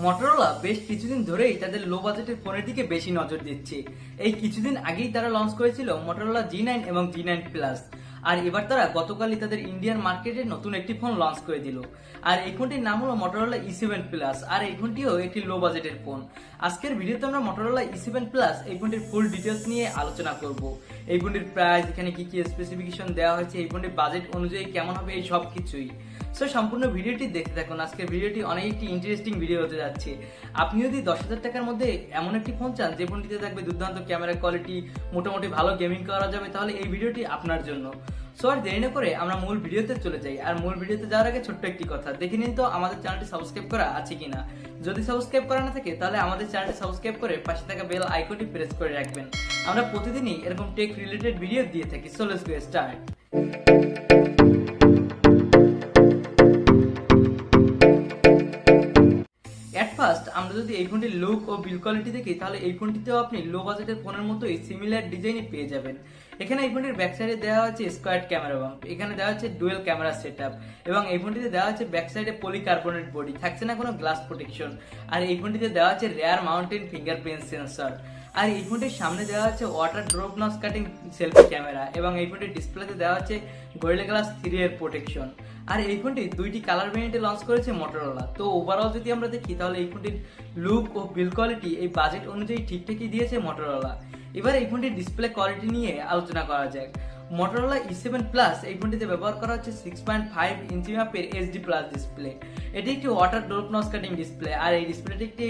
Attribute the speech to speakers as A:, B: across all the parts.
A: Motorola বেশ কিছুদিন ধরেই তাদের লো বাজেটের ফোনের দিকে বেশি নজর দিচ্ছে। এই কিছুদিন আগেই তারা লঞ্চ করেছিল মটোরোলা G9 এবং G9 প্লাস। আর এবার তারা গতকালই তাদের ইন্ডিয়ান মার্কেটে নতুন একটি ফোন লঞ্চ করে দিল। আর এই ফোনটির নাম হলো মটোরোলা E7 প্লাস। আর এই ফোনটিও একটি লো বাজেটের ফোন। আজকের ভিডিওতে আমরা মটোরোলা E7 প্লাস এই ফোনটির ফুল ডিটেলস নিয়ে আলোচনা করব। এই ফোনটির প্রাইস, এখানে কি কি স্পেসিফিকেশন দেওয়া হয়েছে, এই ফোনটির বাজেট অনুযায়ী কেমন হবে, এই সব কিছুই। সো সম্পূর্ণ ভিডিওটি দেখতে থাকুন। আজকের ভিডিওটি অনেক একটি ইন্টারেস্টিং ভিডিও হতে যাচ্ছে। আপনি যদি 10,000 টাকার মধ্যে এমন একটি ফোন চান যে ফোনটিতে থাকবে দুর্দান্ত ক্যামেরা কোয়ালিটি, মোটামুটি ভালো গেমিং করা যাবে, তাহলে এই ভিডিওটি আপনার জন্য। সো আর দেরি না করে আমরা মূল ভিডিওতে চলে যাই। আর মূল ভিডিওতে যাওয়ার আগে ছোট্ট একটি কথা, দেখে নিন তো আমাদের চ্যানেলটি সাবস্ক্রাইব করা আছে কিনা। যদি সাবস্ক্রাইব করা না থাকে তাহলে আমাদের চ্যানেলটি সাবস্ক্রাইব করে পাশে থাকা বেল আইকনটি প্রেস করে রাখবেন। আমরা প্রতিদিনই এরকম টেক রিলেটেড ভিডিও দিয়ে থাকি। So let's go start. First আমরা যদি এই ফোনটির লুক ও বিল্ড কোয়ালিটি দেখি, তাহলে এই ফোনটিতেও আপনি লো বাজেটের ফোনের মতোই সিমিলার ডিজাইনই পেয়ে যাবেন। এখানে এই ফোনটির ব্যাক সাইডে দেওয়া আছে স্কোয়াড ক্যামেরা বাম্প, এখানে দেওয়া আছে ডুয়েল ক্যামেরা সেটআপ, এবং এই ফোনটিতে দেওয়া আছে ব্যাক সাইডে পলিকার্বনেট বডি, থাকছে না কোনো গ্লাস প্রোটেকশন। আর এই ফোনটিতে দেওয়া আছে রেয়ার মাউন্টেন ফিঙ্গারপ্রিন্ট সেন্সর। আর এই ফোনটির সামনে দেওয়া আছে water drop notch cutting selfie camera, এবং এই ফোনটির ডিসপ্লেতে দেওয়া আছে গরিলা গ্লাস 3 এর প্রোটেকশন। আর এই ফোনটি দুইটি কালার ভেরিয়েন্টে লঞ্চ করেছে মটোরোলা। তো ওভারঅল যদি আমরা দেখি, তাহলে এই ফোনটির লুক ও বিল্ড কোয়ালিটি এই বাজেট অনুযায়ী ঠিকঠাকই দিয়েছে মটোরোলা। এবার এই ফোনটির ডিসপ্লে কোয়ালিটি নিয়ে আলোচনা করা যাক। মটোরোলা E7 প্লাস এই ফোনটিতে ব্যবহার করা হচ্ছে 6.5 ইঞ্চি মাপের HD প্লাস ডিসপ্লে। এটি একটি water drop notch cutting display. আর এই ডিসপ্লেটি একটি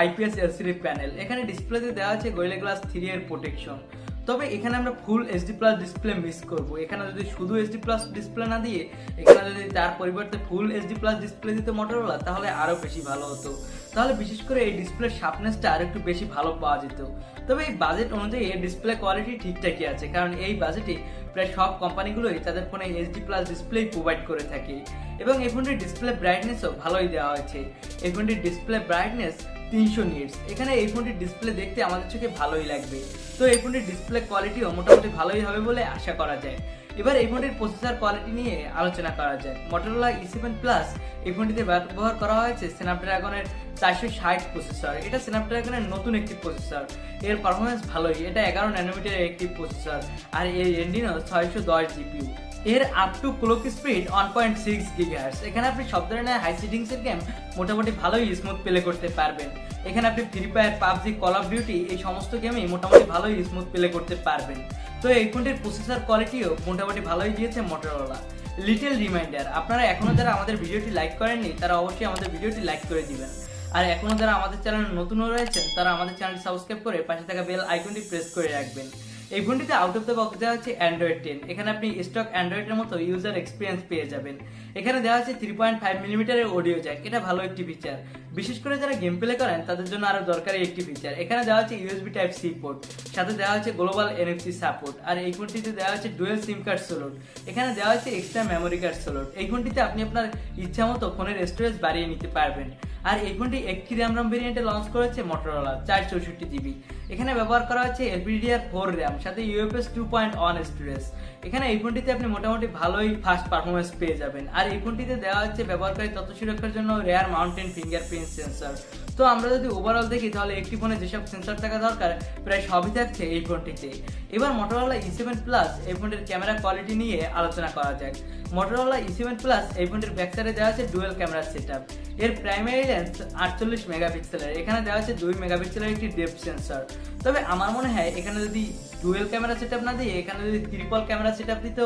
A: IPS LCD প্যানেল। এখানে ডিসপ্লেতে দেওয়া আছে গরিলা গ্লাস 3 এর প্রোটেকশন। তবে এখানে আমরা ফুল HD প্লাস ডিসপ্লে মিস করব। এখানে যদি শুধু HD প্লাস ডিসপ্লে না দিয়ে এখানে যদি তার পরিবর্তে ফুল HD প্লাস ডিসপ্লে দিত মটোরোলা, তাহলে আরো বেশি ভালো হতো। তাহলে বিশেষ করে এই ডিসপ্লের শার্পনেসটা আর একটু বেশি ভালো পাওয়া যেত। তবে এই বাজেট অনুযায়ী এই ডিসপ্লে কোয়ালিটি ঠিকঠাকই আছে, কারণ এই বাজেটে প্রায় সব কোম্পানিগুলোই তাদের ফোনে HD প্লাস ডিসপ্লে প্রোভাইড করে থাকে। এবং এই ফোনটির ডিসপ্লে ব্রাইটনেসও ভালোই দেওয়া হয়েছে। এই ফোনটির ডিসপ্লে ব্রাইটনেস 300 নিটস। এখানে এই ফোনটির ডিসপ্লে দেখতে আমাদের চোখে ভালোই লাগবে। তো এই ফোনটির ডিসপ্লে কোয়ালিটিও মোটামুটি ভালোই হবে বলে আশা করা যায়। এবার এই ফোনটির প্রসেসর কোয়ালিটি নিয়ে আলোচনা করা যায়। মটোরোলা E7 প্লাস এই ফোনটিতে ব্যবহার করা হয়েছে স্ন্যাপড্রাগনের 460 প্রসেসর। এটা স্ন্যাপড্রাগনের নতুন একটি প্রসেসর। এর পারফরমেন্স ভালোই। এটা 11 ন্যানোমিটারের একটি প্রসেসর। আর এর এন্ডিনো 610 জিপিইউ। এর up to clock speed 1.6 gigahertz. এখানে আপনি সব ধরনের হাই সেটিংস এর গেম মোটামুটি ভালোই স্মুথ প্লে করতে পারবেন। এখানে আপনি free fire, PUBG, call of duty এই সমস্ত গেমই মোটামুটি ভালোই স্মুথ প্লে করতে পারবেন। তো এই ফোনটির প্রসেসর কোয়ালিটিও মোটামুটি ভালোই দিয়েছে মটোরোলা। লিটল রিমাইন্ডার, আপনারা এখনো যারা আমাদের ভিডিওটি লাইক করেননি তারা অবশ্যই আমাদের ভিডিওটি লাইক করে দিবেন। আর এখনো যারা আমাদের চ্যানেলে নতুন রয়েছেন তারা আমাদের চ্যানেলটি সাবস্ক্রাইব করে পাশে থাকা বেল আইকনটি প্রেস করে রাখবেন। এই ফোনটিতে আউট অফ দ্য বক্স দেওয়া হচ্ছে অ্যান্ড্রয়েড 10। এখানে আপনি স্টক অ্যান্ড্রয়েডের মতো ইউজার এক্সপিরিয়েন্স পেয়ে যাবেন। এখানে দেওয়া আছে 3.5 মিলিমিটারের অডিও জ্যাক। এটা ভালো একটি ফিচার, বিশেষ করে যারা গেম প্লে করেন তাদের জন্য আরো দরকারি একটি ফিচার। এখানে দেওয়া আছে USB টাইপ সি পোর্ট, সাথে দেওয়া আছে গ্লোবাল NFC সাপোর্ট। আর এই ফোনটিতে দেওয়া আছে ডুয়েল সিম কার্ড স্লট। এখানে দেওয়া আছে এক্সট্রা মেমোরি কার্ড স্লট। এই ফোনটিতে আপনি আপনার ইচ্ছা মতো ফোনের স্টোরেজ বাড়িয়ে নিতে পারবেন। আর এই ফোনটি 8 RAM ভেরিয়েন্টে লঞ্চ করেছে মটোরোলা 464GB। এখানে ব্যবহার করা হচ্ছে LPDDR4 RAM, সাথে UFS 2.1 স্টোরেজ। এখানে এই ফোনটিতে আপনি মোটামুটি ভালোই ফাস্ট পারফরমেন্স পেয়ে যাবেন। আর এই ফোনটিতে দেওয়া হচ্ছে ব্যবহারকারী তথ্য সুরক্ষার জন্য রেয়ার মাউন্টেন ফিঙ্গারপ্রিন্ট সেন্সর। তো আমরা যদি ওভারঅল দেখি, তাহলে একটি ফোনে যেসব সেন্সর থাকা দরকার প্রায় সবই থাকছে এই ফোনটিতে। এবার মটোরোলা E7 প্লাস এই ফোনটির ক্যামেরা কোয়ালিটি নিয়ে আলোচনা করা যাক। মটোরোলা E7 প্লাস এই ফোনটির ব্যাক সাইডে দেওয়া আছে ডুয়েল ক্যামেরা সেটআপ। এর প্রাইমারি লেন্স 48 মেগাপিক্সেলের। এখানে দেওয়া আছে 2 মেগাপিক্সেলের একটি ডেপথ সেন্সর। তবে আমার মনে হয় এখানে যদি ডুয়েল ক্যামেরা সেটআপ না দিয়ে এখানে যদি ট্রিপল ক্যামেরা সেটআপ দিত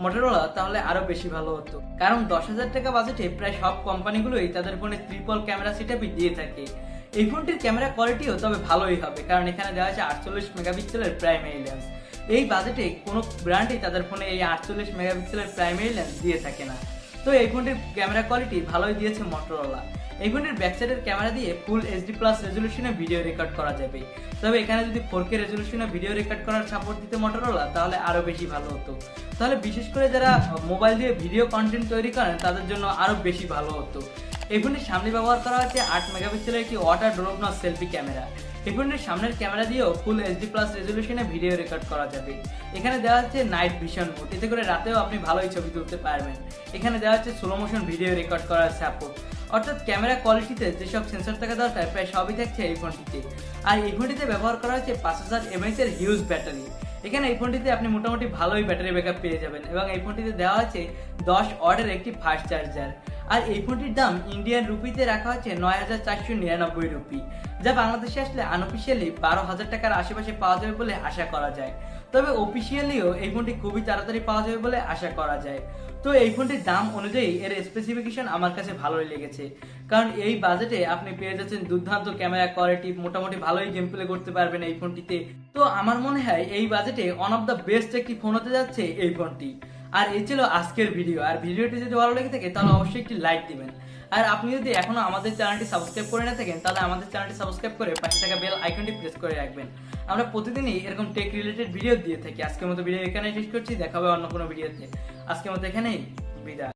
A: মটোরোলা, তাহলে আরো বেশি ভালো হতো। কারণ 10,000 টাকা বাজেটে প্রায় সব কোম্পানিগুলোই তাদের ফোনে ট্রিপল ক্যামেরা সেটআপই দিয়ে থাকে। এই ফোনটির ক্যামেরা কোয়ালিটিও তবে ভালোই হবে, কারণ এখানে দেওয়া আছে 48 মেগাপিক্সেলের প্রাইমারি লেন্স। এই বাজেটে কোনো ব্র্যান্ডই তাদের ফোনে এই 48 মেগাপিক্সেলের প্রাইমারি লেন্স দিয়ে থাকে না। তো এই ফোনটির ক্যামেরা কোয়ালিটি ভালোই দিয়েছে মটোরোলা। এই ফোনটির ব্যাক সাইডের ক্যামেরা দিয়ে ফুল HD প্লাস রেজলিউশনে ভিডিও রেকর্ড করা যাবে। তবে এখানে যদি 4K রেজলিউশনে ভিডিও রেকর্ড করার সাপোর্ট দিতে মটোরোলা, তাহলে আরো বেশি ভালো হতো। তাহলে বিশেষ করে যারা মোবাইল দিয়ে ভিডিও কন্টেন্ট তৈরি করেন তাদের জন্য আরো বেশি ভালো হতো। এই ফোনটির সামনে ব্যবহার করা হচ্ছে 8 মেগাপিক্সেলের একটি water drop notch selfie camera. এই ফোনটির সামনের ক্যামেরা দিয়েও ফুল HD প্লাস রেজলিউশনে ভিডিও রেকর্ড করা যাবে। এখানে দেওয়া হচ্ছে নাইট ভিশন মোড, এতে করে রাতেও আপনি ভালোই ছবি তুলতে পারবেন। এখানে দেওয়া হচ্ছে স্লো মোশন ভিডিও রেকর্ড করার সাপোর্ট। অর্থাৎ ক্যামেরা কোয়ালিটিতে যেসব সেন্সর থাকা দরকার প্রায় সবই থাকছে এই ফোনটিতে। আর এই ফোনটিতে ব্যবহার করা হচ্ছে 5000 mAh এর হিউজ ব্যাটারি। এখানে এই ফোনটিতে আপনি মোটামুটি ভালোই ব্যাটারি ব্যাকআপ পেয়ে যাবেন এবং এই ফোনটিতে দেওয়া আছে 10 ওয়াটের একটি ফাস্ট চার্জার। আর এই ফোনটির দাম ইন্ডিয়ান রুপিতে রাখা হচ্ছে 9499 রুপি, যা বাংলাদেশে আসলে আনঅফিসিয়ালি 12,000 টাকার আশেপাশে পাওয়া যাবে বলে আশা করা যায়। তবে অফিসিয়ালিও এই ফোনটি খুবই তাড়াতাড়ি পাওয়া যাবে বলে আশা করা যায়। তো এই ফোনটির দাম অনুযায়ী এর স্পেসিফিকেশন আমার কাছে ভালোই লেগেছে, কারণ এই বাজেটে আপনি পেয়ে যাচ্ছেন দুর্দান্ত ক্যামেরা কোয়ালিটি, মোটামুটি ভালোই গেম প্লে করতে পারবেন এই ফোনটিতে। তো আমার মনে হয় এই বাজেটে ওয়ান অফ দ্য বেস্ট একটি ফোন হতে যাচ্ছে এই ফোনটি। আর এই ছিল আজকের ভিডিও। আর ভিডিওটি যদি ভালো লেগে থাকে তাহলে অবশ্যই একটি লাইক দিবেন। আর আপনি যদি এখনো আমাদের চ্যানেলটি সাবস্ক্রাইব করে না থাকেন তাহলে আমাদের চ্যানেলটি সাবস্ক্রাইব করে পাশে থাকা বেল আইকনটি প্রেস করে রাখবেন। আমরা প্রতিদিনই এরকম টেক রিলেটেড ভিডিও দিয়ে থাকি। আজকের মতো ভিডিও এখানেই শেষ করছি, দেখা হবে অন্য কোনো ভিডিওতে। আজকের মতো এখানেই বিদায়।